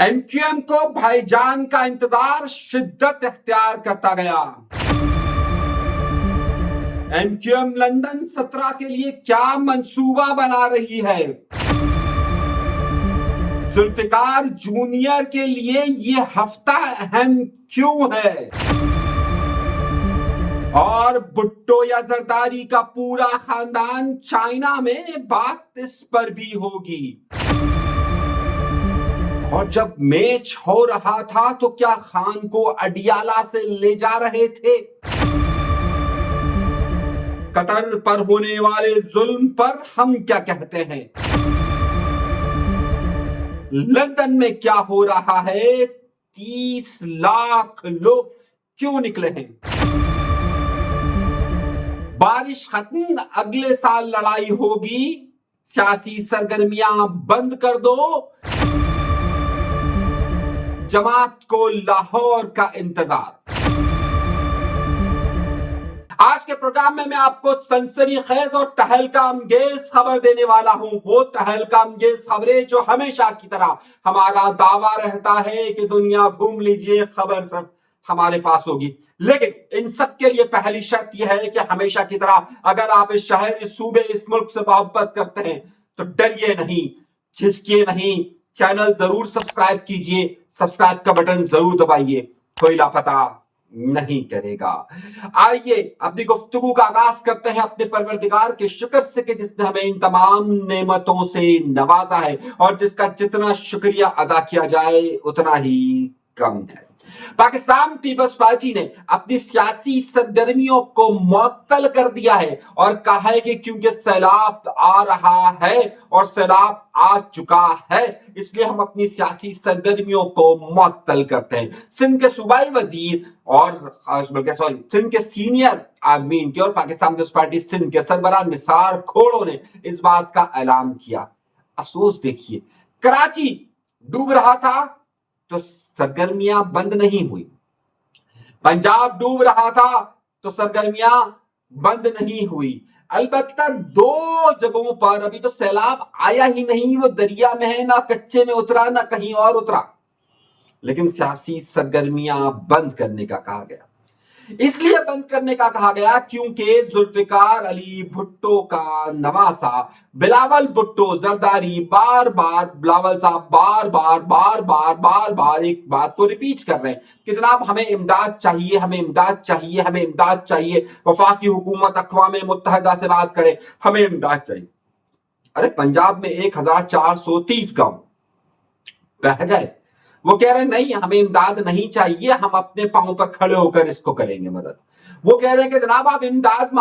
M Q M को भाईजान का इंतजार शिद्दत इख्तियार करता गया। एम क्यू एम लंदन 17 के लिए क्या मंसूबा बना रही है? जुल्फिकार जूनियर के लिए ये हफ्ता अहम क्यों है? और भुट्टो या जरदारी का पूरा खानदान चाइना में, बात इस पर भी होगी। और जब मैच हो रहा था तो क्या खान को अडियाला से ले जा रहे थे? कतर पर होने वाले जुल्म पर हम क्या कहते हैं? लंदन में क्या हो रहा है? 30 लाख लोग क्यों निकले हैं? बारिश खत्म, अगले साल लड़ाई होगी। सियासी सरगर्मियां बंद कर दो। जमात को लाहौर का इंतजार। आज के प्रोग्राम में मैं आपको सनसनीखेज और तहलका अंगेज खबर देने वाला हूं। वो तहलका अंगेज खबरें जो हमेशा की तरह हमारा दावा रहता है कि दुनिया घूम लीजिए, खबर सब हमारे पास होगी। लेकिन इन सब के लिए पहली शर्त यह है कि हमेशा की तरह अगर आप इस शहर, इस सूबे, इस मुल्क से मोहब्बत करते हैं तो डरिए नहीं, झिझकिए नहीं। चैनल जरूर सब्सक्राइब कीजिए, सब्सक्राइब का बटन जरूर दबाइए, कोई लापता नहीं करेगा। आइए अपनी गुफ्तगू का आगाज करते हैं अपने परवरदिगार के शुक्र से कि जिसने हमें इन तमाम नेमतों से नवाजा है और जिसका जितना शुक्रिया अदा किया जाए उतना ही कम है। पाकिस्तान पीपल्स पार्टी ने अपनी सियासी सरगर्मियों को मुअत्तल कर दिया है और कहा है कि क्योंकि सैलाब आ रहा है और सैलाब आ चुका है, इसलिए हम अपनी सियासी सरगर्मियों को मुअत्तल करते हैं। सिंध के सूबाई वजीर और सिंध के सीनियर आदमीन के और पाकिस्तान पीपल्स पार्टी सिंध के सरबराह निसार खोड़ो ने इस बात का ऐलान किया। अफसोस देखिए, कराची डूब रहा था तो सरगर्मियां बंद नहीं हुई, पंजाब डूब रहा था तो सरगर्मियां बंद नहीं हुई। अलबत्ता 2 जगहों पर अभी तो सैलाब आया ही नहीं, वो दरिया में है, ना कच्चे में उतरा ना कहीं और उतरा, लेकिन सियासी सरगर्मियां बंद करने का कहा गया। इसलिए बंद करने का कहा गया क्योंकि जुल्फिकार अली भुट्टो का नवासा बिलावल भुट्टो जरदारी बिलावल साहब बार बार एक बात को रिपीट कर रहे हैं कि जनाब हमें इमदाद चाहिए, हमें इमदाद चाहिए, हमें इमदाद चाहिए। वफाकी हुकूमत अक़वाम मुत्तहिदा से बात करे, हमें इमदाद चाहिए। अरे पंजाब में 1430 गांव बह गए, वो कह रहे नहीं हमें इमदाद नहीं चाहिए, हम अपने पांव पर खड़े होकर इसको करेंगे मदद। वो कह रहे हैं कि जनाब आप इमदाद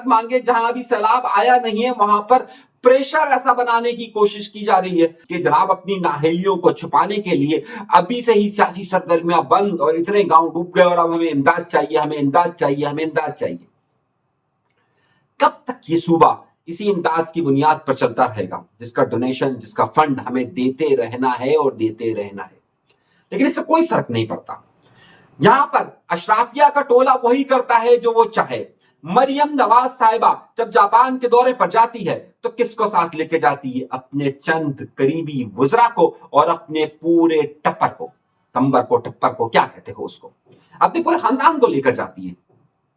मांगे। जहां अभी सैलाब आया नहीं है वहां पर प्रेशर ऐसा बनाने की कोशिश की जा रही है कि जनाब अपनी नाअहलियों को छुपाने के लिए अभी से ही सियासी सरगर्मियां बंद और इतने गांव डूब गए और अब हमें इमदाद चाहिए, हमें इमदाद चाहिए, हमें इमदाद चाहिए। कब तक ये सूबा इसी इमदाद की बुनियाद पर चलता रहेगा, जिसका डोनेशन, जिसका फंड हमें देते रहना है और देते रहना है? लेकिन इससे कोई फर्क नहीं पड़ता। यहां पर अशराफिया का टोला वही करता है जो वो चाहे। मरियम नवाज साहिबा जब जापान के दौरे पर जाती है तो किसको साथ लेके जाती है? अपने चंद करीबी वुज़रा को और अपने पूरे टप्पर को क्या कहते हो उसको, अपने पूरे खानदान को लेकर जाती है।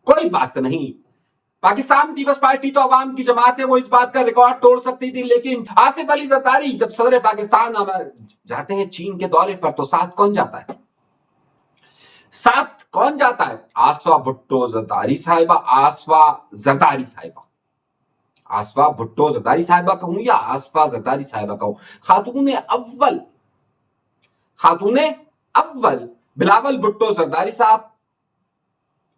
कोई बात नहीं, पाकिस्तान पीपल्स पार्टी तो अवाम की जमात है, वो इस बात का रिकॉर्ड तोड़ सकती थी, लेकिन आसिफ अली जरदारी जब सदर पाकिस्तान जाते हैं चीन के दौरे पर तो साथ कौन जाता है? आसवा भुट्टो जरदारी साहिबा, आसवा भुट्टो जरदारी साहिबा कहूं या आसफा जरदारी साहिबा कहूं, खातूने अव्वल बिलावल भुट्टो जरदारी साहब,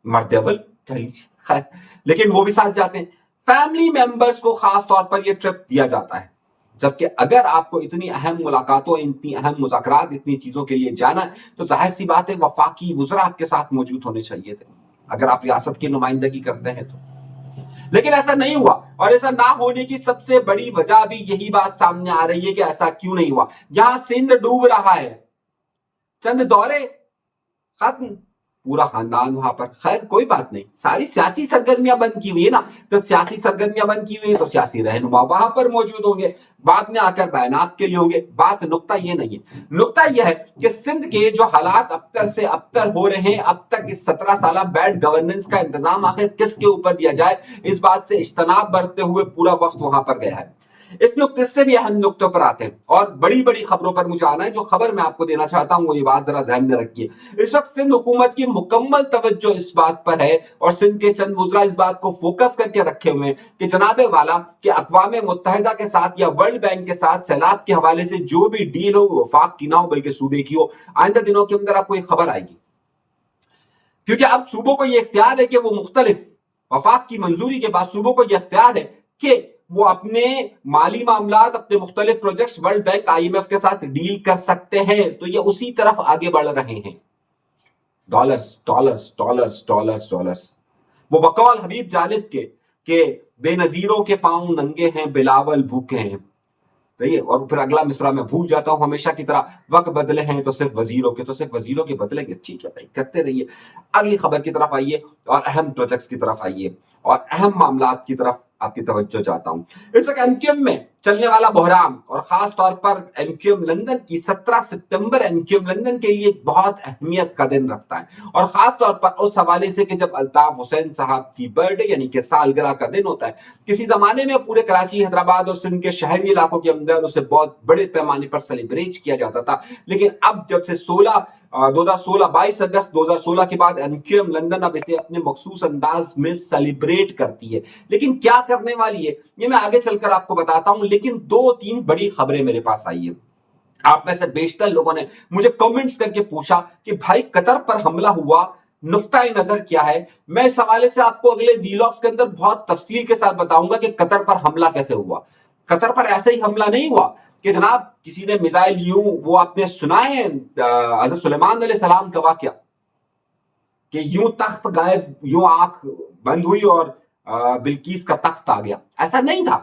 मर्द अव्वल कह लीजिए, लेकिन वो भी साथ जाते हैं। फैमिली मेंबर्स को खास तौर पर यह ट्रिप दिया जाता है, जबकि अगर आपको इतनी अहम मुलाकातों, इतनी अहम मुज़ाकरात, इतनी चीजों के लिए जाना है तो जाहिर सी बात है वफाकी वुज़रा आपके साथ मौजूद होने चाहिए थे अगर आप रियासत की नुमाइंदगी करते हैं तो। लेकिन ऐसा नहीं हुआ, और ऐसा ना होने की सबसे बड़ी वजह भी यही बात सामने आ रही है कि ऐसा क्यों नहीं हुआ। यहां सिंध डूब रहा है, चंद दौरे खत्म, पूरा खानदान वहां पर। खैर कोई बात नहीं, सारी सियासी सरगर्मियां बंद की हुई है ना, तो सियासी सरगर्मियां बंद की हुई है तो सियासी रहनुमा वहां पर मौजूद होंगे, बाद में आकर बयानात के लिए होंगे। बात नुक्ता ये नहीं है, नुक्ता यह है कि सिंध के जो हालात अबतर से अबतर हो रहे हैं, अब तक इस 17 साल बैड गवर्नेंस का इंतजाम आखिर किसके ऊपर दिया जाए, इस बात से इज्तनाब बरतते हुए पूरा वक्त वहां पर गया है। इस नुक्ते से भी अहम नुक्तों पर आते हैं और बड़ी बड़ी खबरों पर मुझे आना है। जो खबर मैं आपको देना चाहता हूं वो ये बात जरा ध्यान में रखिए। इस वक्त सिंध हुकूमत की मुकम्मल तवज्जो इस बात पर है और सिंध के चंद वुज़रा इस बात को फोकस करके रखे हुए हैं कि जनाबे वाला कि अक़वाम मुत्तहिदा के साथ या वर्ल्ड बैंक के साथ सैलाब के हवाले से जो भी डील हो वो वफाक की ना हो बल्कि सूबे की हो। आइंदा दिनों के अंदर आपको ये खबर आएगी, क्योंकि अब सूबों को यह इख्तियार है कि वो मुख्तलिफ वफाक की मंजूरी के बाद सूबों को यह इख्तियार है कि वो अपने माली मामलात, अपने मुख्तलिफ प्रोजेक्ट्स वर्ल्ड बैंक IMF के साथ डील कर सकते हैं। तो ये उसी तरफ आगे बढ़ रहे हैं। Dollars dollars dollars dollars dollars. वो बकौल हबीब जालिब के बेनजीरों के पांव नंगे हैं, बिलावल भूखे हैं। सही है। और फिर अगला मिसरा मैं भूल जाता हूं हमेशा की तरह, वक्त बदले हैं तो सिर्फ वजीरों के, तो सिर्फ वजीरों के बदलेंगे। ठीक है भाई, करते रहिए। अगली खबर की तरफ आइए और अहम प्रोजेक्ट्स की तरफ आइए और अहम मामलात की तरफ आपकी तवज्जो चाहता हूं। इस वक्त एमक्यूएम में चलने वाला बहरान और खास तौर पर एमक्यूएम लंदन की 17 सितंबर एमक्यूएम लंदन के लिए बहुत अहमियत का दिन रखता है और खास तौर पर उस हवाले से कि जब अल्ताफ हुसैन साहब की बर्थडे यानी कि सालगिरह का दिन होता है। किसी जमाने में पूरे कराची, हैदराबाद और सिंध के शहरी इलाकों के अंदर उसे बहुत बड़े पैमाने पर सेलिब्रेट किया जाता था, लेकिन अब जब से 22 अगस्त 2016 के बाद एमक्यूएम लंदन अब इसे अपने मखसूस अंदाज में सेलिब्रेट करती है। लेकिन क्या करने वाली है ये मैं आगे चलकर आपको बताता हूं, लेकिन 2-3 बड़ी खबरें मेरे पास आई है। आप में से बेशतर लोगों ने मुझे कमेंट्स करके पूछा कि भाई कतर पर हमला हुआ, नुक्ताए नजर क्या है। मैं इस हवाले से आपको अगले वीलॉग्स के अंदर बहुत तफसील के साथ बताऊंगा कि कतर पर हमला कैसे हुआ। कतर पर ऐसे ही हमला नहीं हुआ कि जनाब किसी ने मिसाइल यूं, वो आपने सुना है हज़रत सुलेमान अलैहिस्सलाम का वाकया कि यूं तख्त गायब, यूं आंख बंद हुई और बिल्कीस का तख्त आ गया। ऐसा नहीं था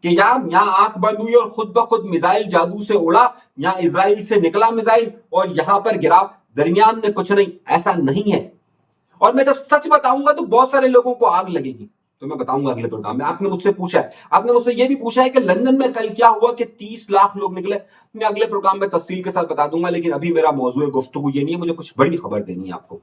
कि यहाँ आंख बंद हुई और खुद ब खुद मिसाइल जादू से उड़ा, यहाँ इजराइल से निकला मिसाइल और यहां पर गिरा, दरमियान में कुछ नहीं। ऐसा नहीं है। और मैं जब सच बताऊंगा तो बहुत सारे लोगों को आग लगेगी, तो मैं बताऊंगा अगले प्रोग्राम में। आपने मुझसे पूछा है, आपने मुझसे यह भी पूछा है कि लंदन में कल क्या हुआ कि 30 लाख लोग निकले। मैं अगले प्रोग्राम में तफसील के साथ बता दूंगा, लेकिन अभी मेरा मौजूद गुफ्तगू ये नहीं है, मुझे कुछ बड़ी खबर देनी है आपको।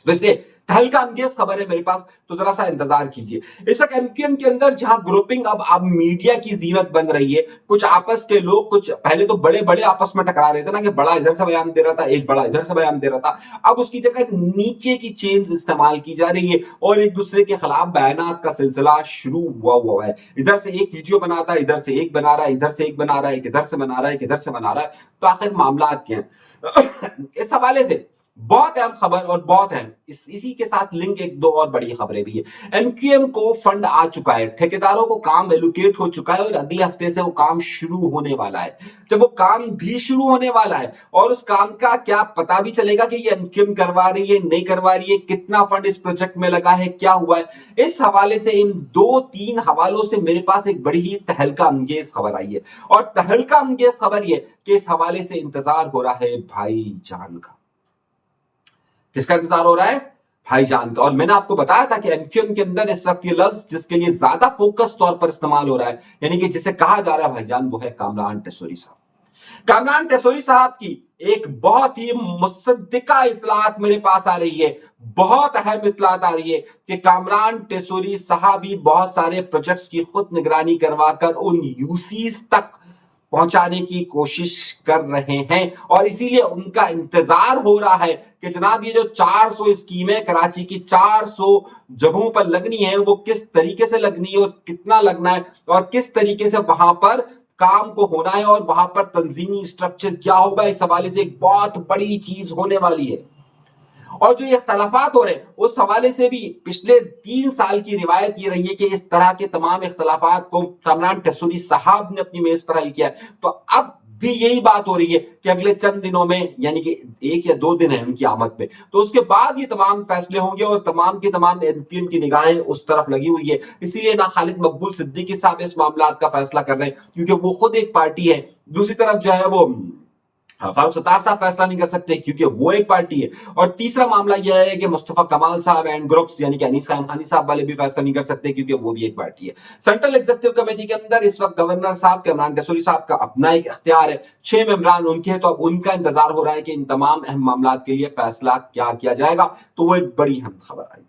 तो इसलिए तहलका अंगेज खबर है मेरे पास, तो जरा सा इंतजार कीजिए। इस वक्त एमक्यूएम के अंदर जहां ग्रुपिंग अब मीडिया की जीनत बन रही है, कुछ आपस के लोग, कुछ पहले तो बड़े बड़े आपस में टकरा रहे थे ना, कि बड़ा इधर से बयान दे रहा था, एक बड़ा इधर से बयान दे रहा था। अब उसकी जगह नीचे की चेन्स इस्तेमाल की जा रही है और एक दूसरे के खिलाफ बयानात का सिलसिला शुरू हुआ है। इधर से एक वीडियो बनाता है, इधर से एक बना रहा है, इधर से एक बना रहा है, एक इधर से बना रहा है, एक इधर से बना रहा है। तो आखिर मामला क्या है? इस हवाले से बहुत अहम खबर और बहुत अहम, इसी के साथ लिंक एक दो और बड़ी खबरें भी है। एमक्यूएम को फंड आ चुका है, ठेकेदारों को काम एलोकेट हो चुका है और अगले हफ्ते से वो काम शुरू होने वाला है। जब वो काम भी शुरू होने वाला है और उस काम का क्या पता भी चलेगा कि ये एमक्यूएम करवा रही है, नहीं करवा रही है, कितना फंड इस प्रोजेक्ट में लगा है, क्या हुआ है। इस हवाले से इन 2-3 हवालों से मेरे पास एक बड़ी ही तहलका अंगेज खबर आई है और तहलका अंगेज खबर ये कि इस हवाले से इंतजार हो रहा है भाईजान का। किसका इंतजार हो रहा है? भाईजान का। और मैंने आपको बताया था कि एमक्यूएम के अंदर इस वक्त ये लफ्ज जिसके लिए ज्यादा फोकस तौर पर इस्तेमाल हो रहा है, यानी कि जिसे कहा जा रहा है भाईजान, वो है कामरान टेसोरी साहब। कामरान टेसोरी साहब की एक बहुत ही मुसद्दिका इतलात मेरे पास आ रही है, बहुत अहम इतलात आ रही है कि कामरान टेसोरी साहब ही बहुत सारे प्रोजेक्ट्स की खुद निगरानी करवाकर उन यूसीज तक पहुंचाने की कोशिश कर रहे हैं और इसीलिए उनका इंतजार हो रहा है कि जनाब ये जो 400 स्कीमें कराची की 400 जगहों पर लगनी है, वो किस तरीके से लगनी है और कितना लगना है और किस तरीके से वहां पर काम को होना है और वहां पर तंजीमी स्ट्रक्चर क्या होगा। इस हवाले से एक बहुत बड़ी चीज होने वाली है। और जो ये इख्तलाफात हो रहे हैं उस हवाले से भी पिछले 3 साल की रिवायत ये रही है कि इस तरह के तमाम इख्तलाफात को कामरान टेसोरी साहब ने अपनी मेज पर हल किया। तो अब भी यही बात हो रही है कि अगले चंद दिनों में, यानी कि 1 या 2 दिन है उनकी आमद पे, तो उसके बाद ये तमाम फैसले होंगे और तमाम के तमाम एमक्यूएम की निगाहें उस तरफ लगी हुई है। इसीलिए ना खालिद मकबूल सिद्दीकी साहब इस मामला का फैसला कर रहे हैं क्योंकि वो खुद एक पार्टी है, दूसरी तरफ जो है वो फारूक सत्तार साहब फैसला नहीं कर सकते क्योंकि वो एक पार्टी है। और तीसरा मामला यह है कि मुस्तफा कमाल साहब एंड ग्रुप्स यानी कि अनीस खान खानी साहब वाले भी फैसला नहीं कर सकते क्योंकि वो भी एक पार्टी है। सेंट्रल एग्जीक्यूटिव कमेटी के अंदर इस वक्त गवर्नर साहब के इमरान कैसोरी साहब का अपना एक इख्तियार है, 6 मेंबरान उनके हैं, तो अब उनका इंतजार हो रहा है कि इन तमाम अहम मामला के लिए फैसला क्या किया जाएगा। तो वो एक बड़ी अहम खबर आई है।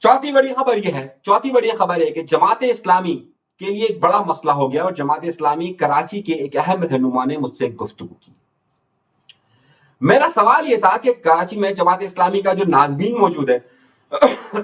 चौथी बड़ी खबर है कि जमात इस्लामी के लिए एक बड़ा मसला हो गया और जमात इस्लामी कराची के एक अहम रहनुमा ने मुझसे गुफ्तगू की। मेरा सवाल यह था कि कराची में जमात इस्लामी का जो नाज़मीन मौजूद है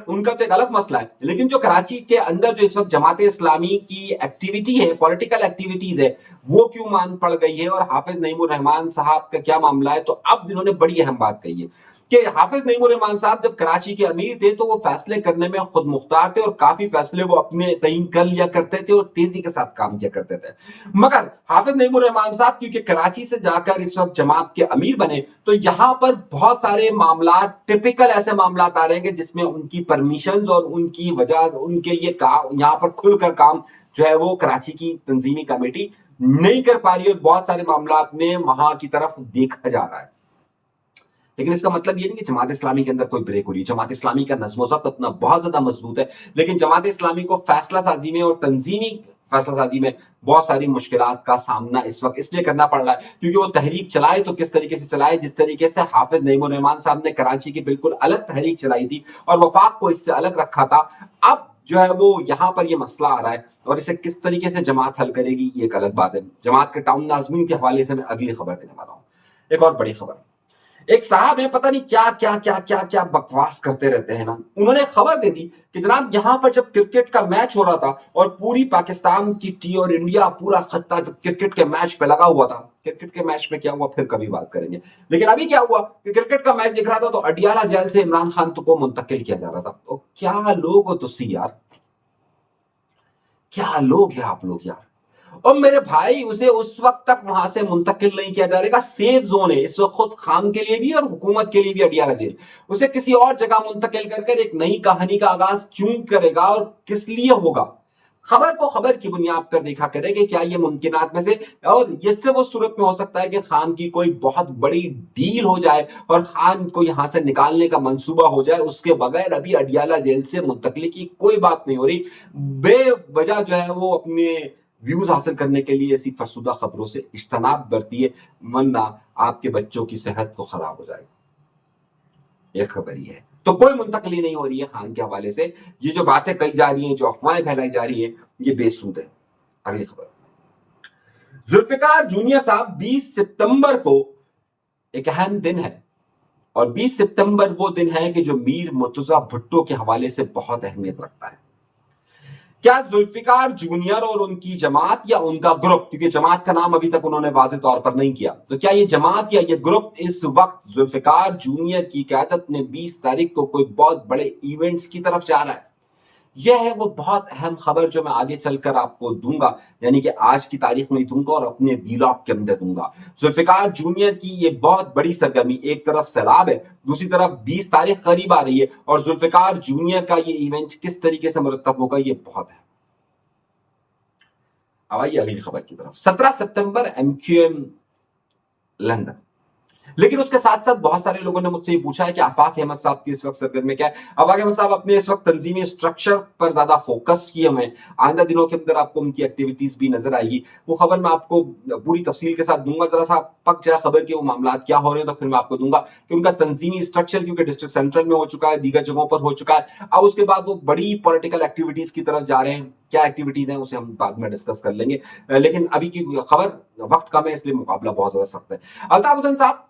उनका तो एक अलग मसला है, लेकिन जो कराची के अंदर जो इस वक्त जमात इस्लामी की एक्टिविटी है, पॉलिटिकल एक्टिविटीज है, वो क्यों मांग पड़ गई है और हाफिज नईमुर रहमान साहब का क्या मामला है। तो अब इन्होंने बड़ी अहम बात कही है कि हाफिज नईमुर रहमान साहब जब कराची के अमीर थे तो वो फैसले करने में खुद मुख्तार थे और काफी फैसले वो अपने तयीन कर लिया करते थे और तेजी के साथ काम किया करते थे। मगर हाफिज नईमुर रहमान साहब क्योंकि कराची से जाकर इस वक्त जमात के अमीर बने, तो यहां पर बहुत सारे मामला, टिपिकल ऐसे मामला आ रहे हैं जिसमें उनकी परमिशन और उनकी वजह, उनके लिए यहाँ पर खुलकर काम जो है वो कराची की तंजीमी कमेटी नहीं कर पा रही है। बहुत सारे मामला में वहां की तरफ देखा जा रहा है, लेकिन इसका मतलब ये नहीं कि जमात इस्लामी के अंदर कोई ब्रेक हो रही है। जमात इस्लामी का नज़्म ज़ब्त अपना बहुत ज्यादा मजबूत है, लेकिन जमात इस्लामी को फैसला साजी में और तंजीमी फैसला साजी में बहुत सारी मुश्किलात का सामना इस वक्त इसलिए करना पड़ रहा है क्योंकि वो तहरीक चलाए तो किस तरीके से चलाए, जिस तरीके से हाफिज नईमुर रहमान साहब ने कराची की बिल्कुल अलग तहरीक चलाई थी और वफाक को इससे अलग रखा था। अब जो है वो यहाँ पर ये मसला आ रहा है और इसे किस तरीके से जमात हल करेगी ये एक अलग बात है। जमात के टाउन नाज़मीन के हवाले से मैं अगली खबर देने वाला हूँ। एक और बड़ी खबर, एक साहब है, पता नहीं क्या क्या क्या क्या क्या बकवास करते रहते हैं ना। उन्होंने खबर दे दी कि जनाब यहां पर जब क्रिकेट का मैच हो रहा था और पूरी पाकिस्तान की टीम और इंडिया पूरा खत्ता जब क्रिकेट के मैच पे लगा हुआ था, क्रिकेट के मैच में क्या हुआ फिर कभी बात करेंगे, लेकिन अभी क्या हुआ कि क्रिकेट का मैच दिख रहा था तो अडियाला जेल से इमरान खान को मुंतकिल किया जा रहा था। तो क्या लोग हो तुसी यार, क्या लोग हैं आप लोग यार। और मेरे भाई उसे उस वक्त तक वहां से मुंतकिल नहीं किया जाएगा, सेफ जोन है इस वक्त खुद खान के लिए भी और हुकूमत के लिए भी अडियाला जेल। उसे किसी और जगह मुंतकिल कर एक नई कहानी का आगाज क्यों करेगा और किस लिए होगा। खबर को खबर की बुनियाद पर देखा करे कि क्या ये मुमकिनात में से, और इससे वो सूरत में हो सकता है कि खान की कोई बहुत बड़ी डील हो जाए और खान को यहां से निकालने का मंसूबा हो जाए, उसके बगैर अभी अडियाला जेल से मुंतकली की कोई बात नहीं हो रही। बेवजह जो है वो अपने व्यूज हासिल करने के लिए ऐसी फरसुदा खबरों से इज्तनाब बरती है, वरना आपके बच्चों की सेहत को खराब हो जाएगी। एक खबर ये है, तो कोई मुंतकली नहीं हो रही है खान के हवाले से। ये जो बातें कही जा रही हैं, जो अफवाहें फैलाई जा रही हैं, ये बेसूद है। अगली खबर, जुल्फिकार जूनियर साहब 20 सितंबर को एक अहम दिन है और 20 सितंबर वो दिन है कि जो मीर मुर्तजा भुट्टो के हवाले से बहुत अहमियत रखता है। क्या जुल्फिकार जूनियर और उनकी जमात या उनका ग्रुप, क्योंकि जमात का नाम अभी तक उन्होंने वाज़ेह तौर पर नहीं किया, तो क्या ये जमात या ये ग्रुप इस वक्त जुल्फिकार जूनियर की क़यादत में 20 तारीख को कोई बहुत बड़े इवेंट्स की तरफ जा रहा है? यह है वो बहुत अहम खबर जो मैं आगे चलकर आपको दूंगा, यानी कि आज की तारीख में दूंगा और अपने वीलॉग के अंदर दूंगा। जुल्फिकार जूनियर की ये बहुत बड़ी सरगर्मी, एक तरफ सैलाब है, दूसरी तरफ 20 तारीख करीब आ रही है और जुल्फिकार जूनियर का ये इवेंट किस तरीके से मुरतब होगा ये बहुत है। अब आइए अगली खबर की तरफ। 17 सितंबर MQM लंदन, लेकिन उसके साथ साथ बहुत सारे लोगों ने मुझसे ये पूछा है कि आफाक अहमद साहब की इस वक्त सरगर्मी क्या है। आफाक अहमद साहब अपने इस वक्त तंजीमी स्ट्रक्चर पर ज्यादा फोकस किए हुए हैं, आइंदा दिनों के अंदर आपको उनकी एक्टिविटीज भी नजर आएगी। वो खबर मैं आपको पूरी तफसील के साथ दूंगा, जरा सा पक जाए खबर के वो मामला क्या हो रहे हैं तो फिर मैं आपको दूंगा कि उनका तंजीमी स्ट्रक्चर क्योंकि डिस्ट्रिक्ट सेंट्रल में हो चुका है, दीगर जगहों पर हो चुका है। अब उसके बाद वो बड़ी पॉलिटिकल एक्टिविटीज की तरफ जा रहे हैं, क्या एक्टिविटीज हैं उसे हम बाद में डिस्कस कर लेंगे, लेकिन अभी की खबर वक्त कम है इसलिए मुकाबला बहुत ज्यादा सख्त है। अल्ताफ हुसैन साहब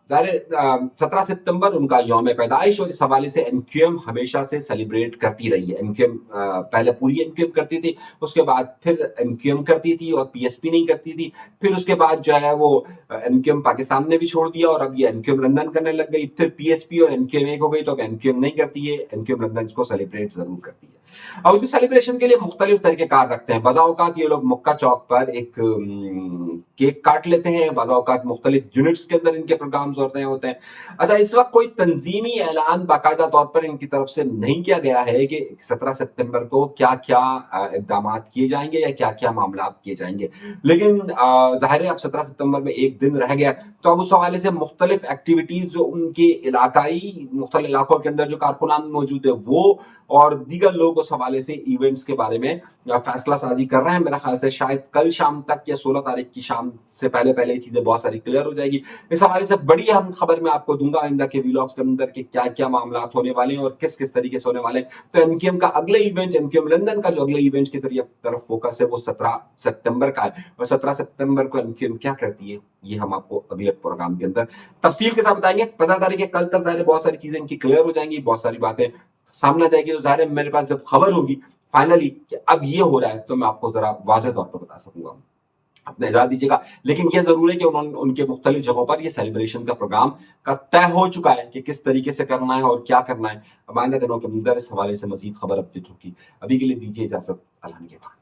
17 सितंबर उनका यौम पैदाइश और इस हवाले से MQM हमेशा से सेलिब्रेट करती रही है। MQM पहले पूरी MQM करती थी, उसके बाद फिर MQM करती थी और PSP नहीं करती थी, फिर उसके बाद जो है वो MQM पाकिस्तान ने भी छोड़ दिया और अब ये MQM लंदन करने लग गई, फिर PSP और MQM एक हो गई तो अब MQM नहीं करती है, MQM लंदन इसको सेलिब्रेट जरूर करती है। और उसकी सेलिब्रेशन के लिए मुख्तलिफ तरीके कार रखते हैं। बजा औकात ये लोग मुक्का चौक पर एक کیک کاٹ لیتے ہیں، بعض اوقات مختلف یونٹس کے اندر ان کے پروگرامز ہوتے ہیں۔ اچھا، اس وقت کوئی تنظیمی اعلان باقاعدہ طور پر ان کی طرف سے نہیں کیا گیا ہے کہ 17 ستمبر کو کیا کیا اقدامات کیے جائیں گے یا کیا کیا معاملات کیے جائیں گے، لیکن ظاہر ہے اب 17 ستمبر میں ایک دن رہ گیا، تو اب اس حوالے سے مختلف ایکٹیویٹیز جو ان کے علاقائی مختلف علاقوں کے اندر جو کارکنان موجود ہیں وہ اور دیگر لوگ اس حوالے سے ایونٹس کے بارے میں فیصلہ سازی کر رہے ہیں۔ میرا خیال سے شاید کل شام تک یا 16 تاریخ کی شام سے پہلے یہ چیزیں بہت ساری کلیئر ہو جائے گی۔ اس حوالے سے بڑی اہم خبر میں آپ کو دوں گا آئندہ کے ویلاگس کے اندر کہ کیا کیا معاملات ہونے والے ہیں اور کس کس طریقے سے ہونے والے ہیں۔ تو ایم کیو ایم کا اگلے event, M Q M London کا جو اگلے ایونٹ کی طرف فوکس ہے وہ 17 ستمبر کا ہے، اور 17 ستمبر کو ایم کیو ایم کیا کرتی ہے یہ ہم آپ کو اگلے پروگرام کے اندر تفصیل کے ساتھ بتائیں گے۔ 15 تاریخ کے کل تک ظاہر بہت ساری چیزیں ان کی کلیئر ہو جائیں گی، بہت ساری باتیں سامنے آ جائے گی، تو ظاہر میرے پاس جب خبر ہوگی فائنلی کہ اب یہ ہو رہا ہے تو میں آپ کو ذرا واضح طور پر بتا سکوں گا۔ اپنا اجازت دیجیے گا، لیکن یہ ضرور ہے کہ ان کے مختلف جگہوں پر یہ سیلیبریشن کا پروگرام کا طے ہو چکا ہے کہ کس طریقے سے کرنا ہے اور کیا کرنا ہے۔ اب آئندہ دنوں کے اندر اس حوالے سے مزید خبر اب دے چکی۔ ابھی کے لیے دیجیے اجازت، اللہ کے بعد۔